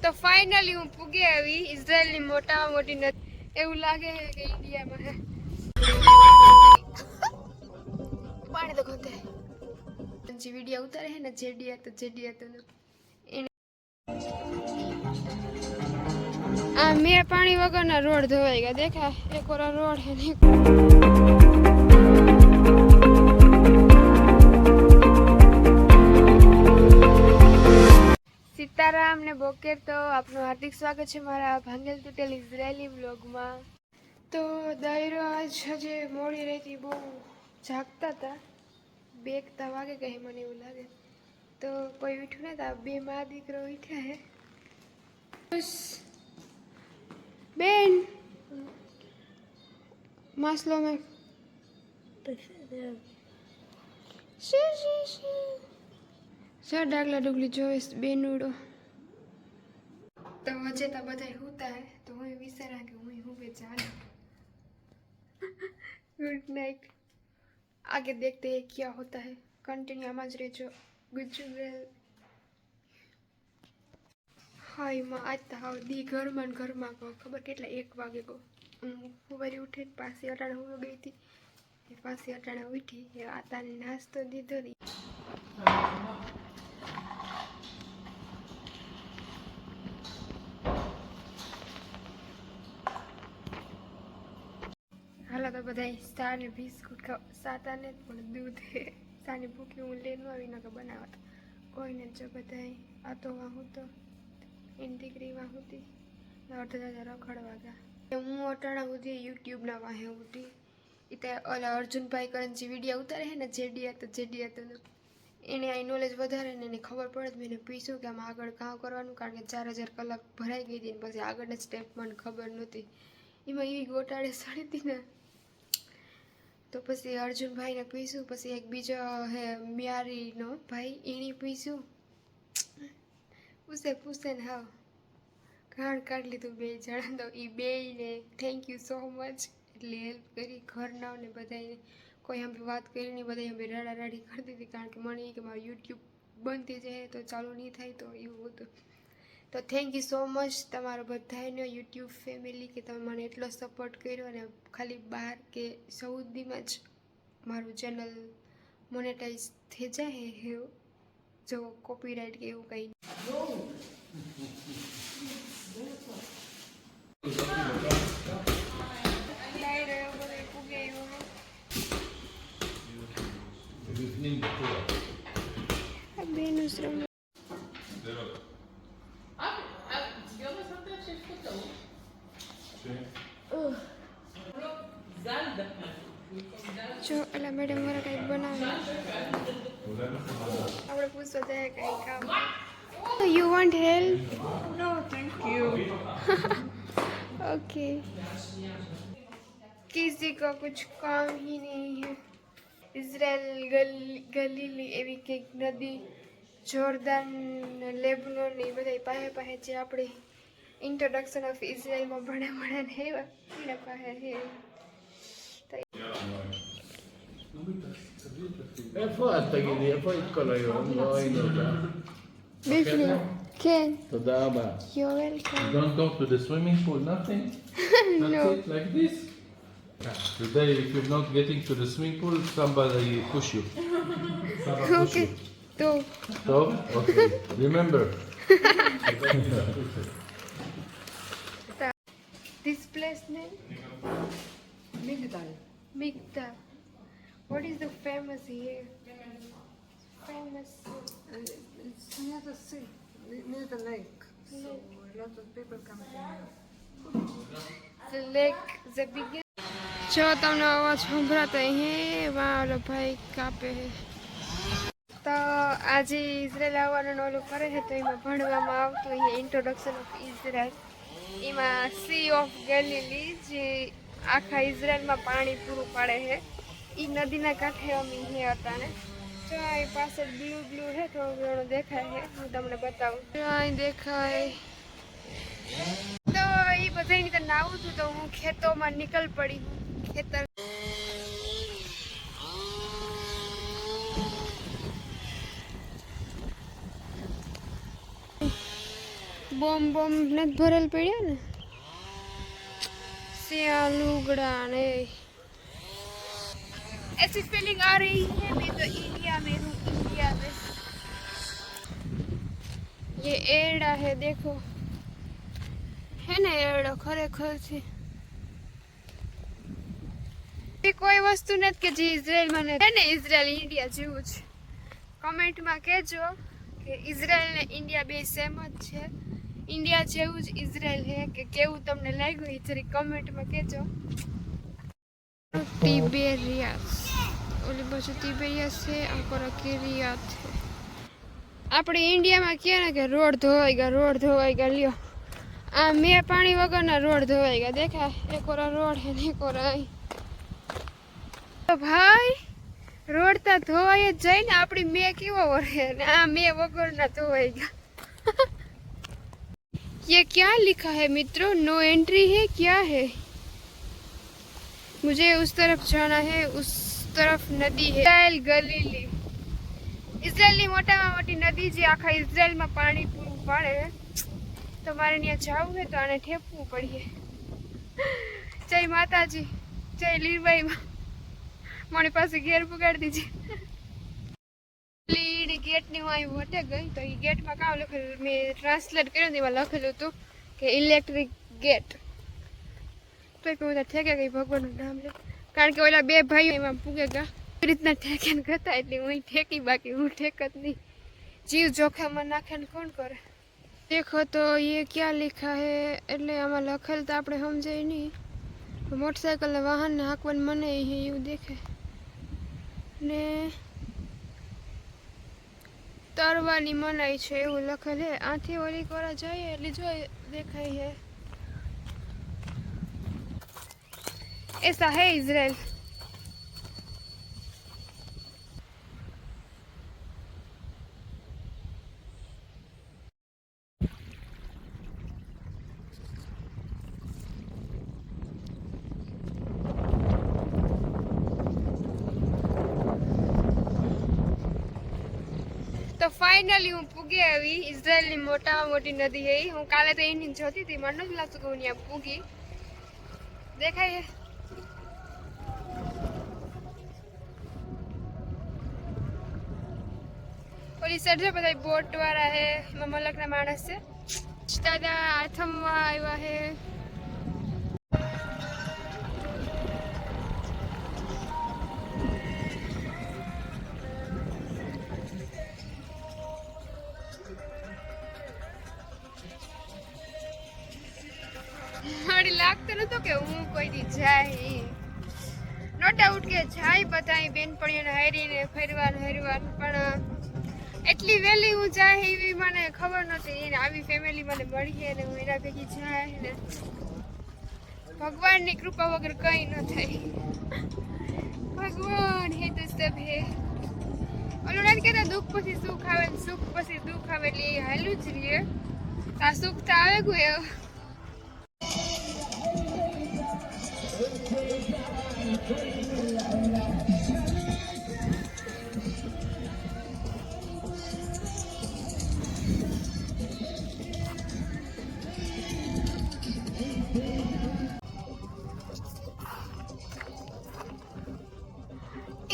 તો ફાઇનલી હું પૂગી આવી ઇઝરાયલની મોટામાં મોટી નદી. એવું લાગે કે ઇન્ડિયામાં હે. પાણી તો ગોતે જે વિડિયો ઉતારે હે ને જેડિયા તો એને આ મેં પાણી વગરના રોડ ધોવાઈ ગયા દેખા એક ઓરા રોડ હે ને સીતારામ ને બોકેર તો આપનું હાર્દિક સ્વાગત છે મારા ભાંગેલ તૂટેલ ઇઝરાયલી વ્લોગમાં. તો દાયરો આજ હજે મોડી રહેતી બહુ જાગતા હતા 2 વાગે ગઈ મને એવું લાગે તો કોઈ ઉઠ્યું નતા 2 મા દીકરો ઉઠ્યા હે. બેન માસલો મેં સર ડાગલા ડુગલી જોઈશ બેનુડો तो वजह तो बधाई होता है तो હું વિચારા કે હું બે ચાલ गुड नाइट आगे देखते हैं क्या होता है कंटिन्यू आम ज रहो गुजरात हाय माँ आज तो हाव दी घर में खबर के 1 वागे गो सवारे उठे पासी अटाणे हो गई थी पासी अटाणे उठी आता ने नास्तो दीधो हाल तो बधाई सा ने बिस्कुट साता ने दूध सानी भूखी हूँ लेनु आई ना बनावा कोई ने जो बधाई आ तो वहाँ तो इन दीकरी वहाँ थी अर्धा रखड़वा गया हूँ अटाणा उठी यूट्यूब ना वाहे उठी इतना ओला अर्जुन भाई करण जी वीडियो उतारे है ना जेडिया तो एने आई नॉलेज वधारे ने एने खबर पड़े तो मैंने पूछ्યું કે આમ આગળ કામ કરવાનું કારણ કે 4000 કલાક ભરાઈ ગઈ હતી ને પછી આગળના સ્ટેપ મને ખબર નહોતી એમાં એવી ગોટાળે સડી હતી ને તો પછી અર્જુન ભાઈને પૂછ્યું પછી એક બીજો હે મ્યારીનો ભાઈ એની પૂછ્યું પૂછે ને હા ઘાણ કાઢી લીધું 2 જણા તો એ બેયને થેન્ક યુ સો મચ એટલે હેલ્પ કરી ઘરનાઓને બધાને કોઈ આમ વાત કરી નહીં બધા અમે રાડારાડી કરતી હતી કારણ કે મને કે મારું યુટ્યુબ બંધ થઈ જાય તો ચાલુ નહીં થાય તો એવું હતું તો થેન્ક યુ સો મચ તમારો બધાનો યુટ્યુબ ફેમિલી કે તમે મને એટલો સપોર્ટ કર્યો અને ખાલી 12 કે 14 જ મારું ચેનલ મોનેટાઈઝ થઈ જાય એવું જો કોપીરાઇટ કે એવું કંઈ जो अला मैडम वाला कहीं बनावे આપણે પૂછો જાય કઈ કામ you want help No, thank you. Okay किसी का कुछ काम ही नहीं है इजराइल गलीली એવી કંઈક નદી જોર્દાન લેબનોન એ બધા પાસે પાસે જે આપણે ઇન્ટ્રોડક્શન ઓફ ઇઝરાયલમાં ભણા ને એવા એના પાસે છે איפה את תגידי? איפה היית כל היום? לא היינו אותה. בפנים כן תודה רבה. you're welcome Don't go to the swimming pool, nothing? That's No. it, like this? Today, if you're not getting to the swimming pool, somebody push you. Somebody push okay you. तो So, okay. Remember. this place name Migdal. Migdal. What is the famous here? Famous It's near the sea, near the lake. So a lot of people come here. the lake, the biggest. જો તમને અવાજ સંભળાતો હે વાલો ભાઈ કાપે હે તો આજે ઇઝરાયલ આવવાનું ઓલું કરે છે તો એમાં ભણવામાં આવતું હે ઇન્ટ્રોડક્શન ઓફ ઇઝરાયલ એમાં સી ઓફ ગેલિલી જે આખા ઇઝરાયલમાં પાણી પૂરું પાડે છે એ નદીના કાંઠે અમે હે અટાણે જો આ પાસે બ્લુ હે થોડું ઘણું દેખાય છે હું તમને બતાવું જો અહીં દેખાય તો એ બધાની તો નાવું છું તો હું ખેતોમાં નીકળ પડી હું ખેતર बम बम नहीं भरल पड़ा ने सिया लुगड़ा ने ऐसी फीलिंग आ रही है मैं तो इंडिया में हूँ इंडिया में। ये एड़ा है देखो है ने एड़ो खरेखर थी कोई वस्तु नहीं कि जी इजराइल में है ने इजराइल इंडिया जेवू ज कमेंट में कहजो कि इजराइल ने इंडिया बे सेम ज छे इंडिया जेवू ज इजराइल है कि केवू तमने लाग्યું એ જરી કમેન્ટ માં કહેજો। તિબેરિયાસ ઓલી બાજુ તિબેરિયાસ છે આ પર કેરિયાત છે। આપણે ઇન્ડિયામાં કહે ને કે રોડ ધોવાઈ ગયા લ્યો આ મે પાણી વગરના રોડ ધોવાઈ ગયા દેખા એક ઓરા રોડ है एक ओरा तो भाई रोड तो धोवाई ज जाए ने अपनी मे केवो वरे ने आ मे वगरना धोवाई गया। ये क्या लिखा है मित्रों नो एंट्री है क्या है मुझे उस तरफ जाना है उस तरफ नदी है इजराइल गलीली इजराइल ની મોટામાં મોટી નદી જે આખા ઇઝરાયલમાં પાણી પૂરું પાડે તમારે ત્યાં જવું હોય તો આને ઠેપવું પડીએ। જય માતાજી જય લીરબાઈ મારી પાસે ઘેર પુગાડી દીધી લીડ गेट ની હું અહીં વટે ગઈ તો એ ગેટમાં કામ લખેલું મેં ટ્રાન્સલેટ કર્યું ને એમાં લખેલું હતું કે ઇલેક્ટ્રિક ગેટ તો એક બધા ઠેકે ગઈ ભગવાનનું નામ લે કારણ કે ઓલા બે ભાઈઓ એમાં પૂગે ગયા એ રીતના ઠેકેન કરતા એટલે હું ઠેકી બાકી હું ઠેકત नहीं जीव जोखम में नाखे कौन करे। देखो तो ये क्या लिखा है એટલે આમાં લખેલ તો આપણે સમજાય નહીં मोटरसाइकिल ने वाहन ने हाकवन मने है એવું દેખે ને તરવાની મનાઈ છે એવું લખેલ હે આથી ઓલી કોરા જાય એટલે જો દેખાય है ऐसा है इजराइल। तो फाइनली हूँ पूगी आई इजराइल ની મોટામાં મોટી નદી है हूँ काले तो एनी जोती थी मन नहीं लगता कि यहाँ पूगी देखाय है ओली साइड से બધા બોટ વાળા है મમલકના માણસ છે દાદા આથમવા આવ્યા है हमारी लागत न तो के हूँ कोई दी जाए नो डाउट के जाए बताई बेनपणीओ ने हारीने फरवान पण એટલી વેલી હું જાય એવી મને ખબર નહોતી એને આવી ફેમિલી મને મળી છે ને હું એના ભેગી જાય ને ભગવાનની કૃપા વગર કંઈ ન થાય ભગવાન હે તો સબ હે ઓલું નથી કહેતા દુઃખ પછી સુખ આવે સુખ પછી દુઃખ આવે એટલે એ હાલું જ રહીએ આ સુખ તો આવે ગયું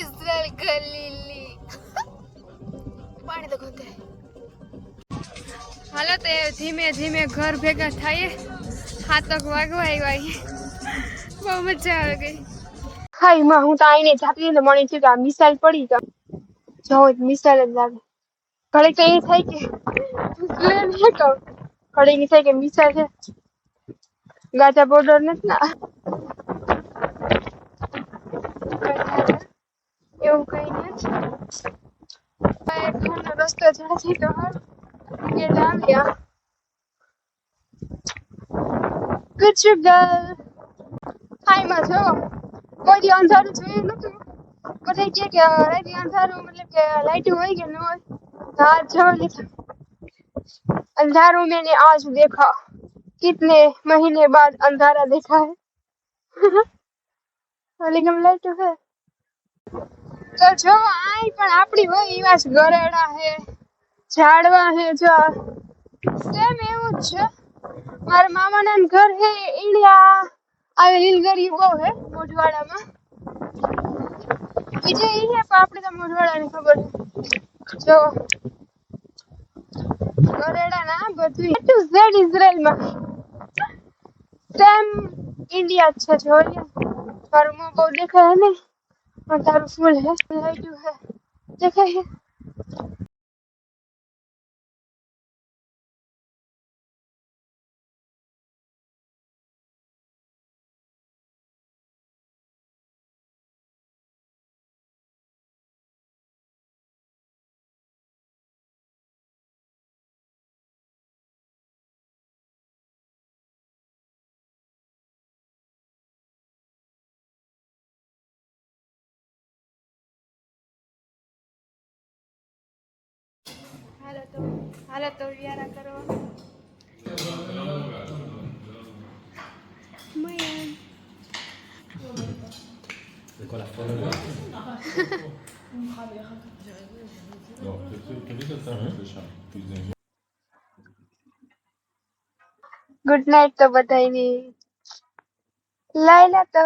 इजराइल गलीली पानी तो खोते हालो तो धीमे धीमे घर भेगा थाये हाथक वागवा आई बहुत मजा आ गई हाय मां हूं तो आईने जाती तो मणी थी आ मिसाइल पड़ी तो जो मिसाइल ज लागे घरे तो ये थाय के प्लेन है तो घरे की थाय के मिसाइल है गाजा बॉर्डर નથી ना એવું કઈ નથી ઘરનો રસ્તો જાય છે તો હાલ ગેટ આવ્યા ગુડ ગર્લ હાય માં જો કોઈ અંધારું જોયું નતું બધા કે રાતે અંધારું मतलब કે લાઈટ હોય કે ન હોય रात जो लिखा अंधारों मैंने आज देखा कितने महीने बाद अंधारा देखा है लेकिन लाइट है तो जो आई पर આપડી હોય એવા જ ગરેડા હે ઝાડવા હે જો સેમ એવું જ છે. મારા મામાના ઘર હે ઈડિયા આવે લીલગરી બહુ હે મોઢવાડામાં. બીજે ઈ હે પણ આપણે તો મોઢવાડાની ખબર છે. જો ગરેડા ના બધું A to Z ઇઝરાયલમાં સેમ ઇન્ડિયા જ છે. જોઈએ તારું મોં બહુ દેખાય ને પણ તારું ફૂલ હે લાઈટું હે દેખાય હે. હાલો તો વ્યારા કરવા મયન ગુડ નાઇટ તો બધાયની લાયલા તો